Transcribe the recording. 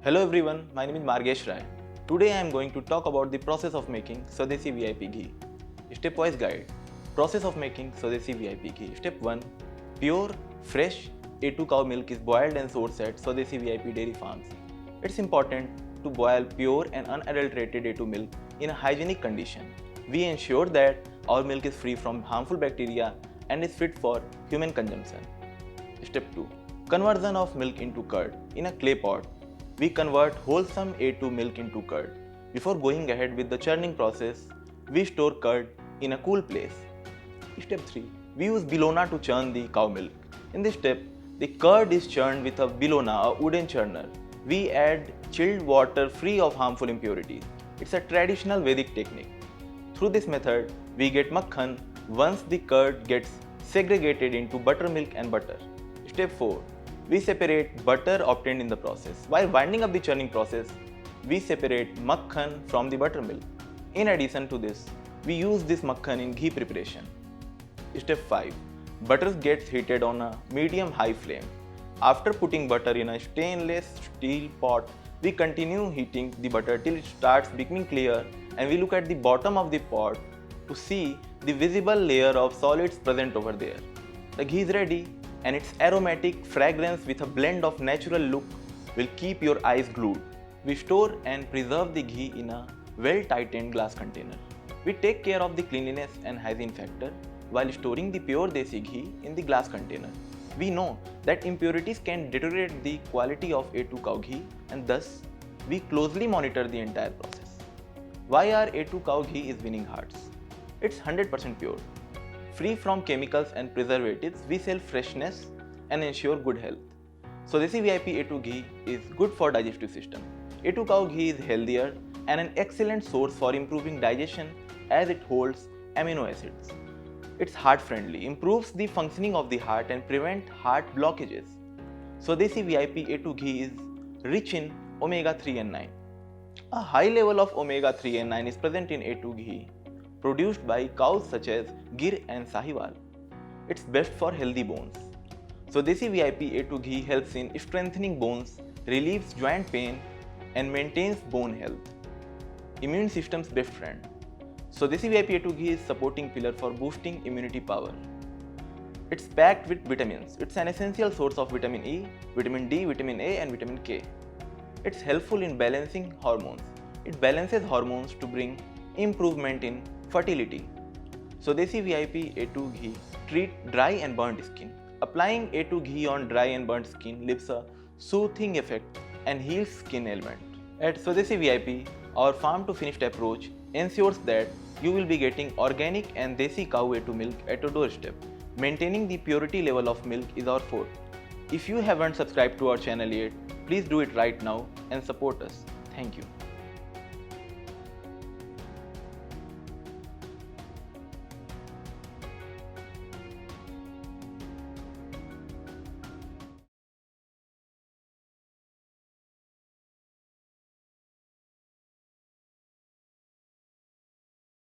Hello everyone, my name is Margesh Rai. Today I am going to talk about the process of making Swadeshi VIP ghee. Stepwise guide. Process of making Swadeshi VIP ghee. Step 1. Pure, fresh A2 cow milk is boiled and sourced at Swadeshi VIP dairy farms. It's important to boil pure and unadulterated A2 milk in a hygienic condition. We ensure that our milk is free from harmful bacteria and is fit for human consumption. Step 2. Conversion of milk into curd. In a clay pot, we convert wholesome A2 milk into curd. Before going ahead with the churning process, we store curd in a cool place. Step 3. We use Bellona to churn the cow milk. In this step, the curd is churned with a Bellona, a wooden churner. We add chilled water free of harmful impurities. It's a traditional Vedic technique. Through this method, we get makhan once the curd gets segregated into buttermilk and butter. Step 4. We separate butter obtained in the process. While winding up the churning process, we separate makhan from the buttermilk. In addition to this, we use this makhan in ghee preparation. Step 5. Butter gets heated on a medium-high flame. After putting butter in a stainless steel pot, we continue heating the butter till it starts becoming clear, and we look at the bottom of the pot to see the visible layer of solids present over there. The ghee is ready, and its aromatic fragrance with a blend of natural look will keep your eyes glued. We store and preserve the ghee in a well-tightened glass container. We take care of the cleanliness and hygiene factor while storing the pure desi ghee in the glass container. We know that impurities can deteriorate the quality of A2 cow ghee, and thus we closely monitor the entire process. Why our A2 cow ghee is winning hearts? It's 100% pure. Free from chemicals and preservatives, we sell freshness and ensure good health. Swadeshi VIP A2 ghee is good for digestive system. A2 cow ghee is healthier and an excellent source for improving digestion as it holds amino acids. It's heart friendly, improves the functioning of the heart and prevent heart blockages. Swadeshi VIP A2 ghee is rich in omega 3 and 9. A high level of omega 3 and 9 is present in A2 ghee, produced by cows such as Gir and Sahiwal. It's best for healthy bones. Swadeshi VIP A2 ghee helps in strengthening bones, relieves joint pain, and maintains bone health. Immune system's best friend. Swadeshi VIP A2 ghee is supporting pillar for boosting immunity power. It's packed with vitamins. It's an essential source of vitamin E, vitamin D, vitamin A, and vitamin K. It's helpful in balancing hormones. It balances hormones to bring improvement in fertility. Swadeshi VIP A2 ghee treat dry and burnt skin. Applying A2 ghee on dry and burnt skin leaves a soothing effect and heals skin ailment. At Swadeshi VIP, our farm to finished approach ensures that you will be getting organic and desi cow A2 milk at your doorstep. Maintaining the purity level of milk is our forte. If you haven't subscribed to our channel yet, please do it right now and support us. Thank you.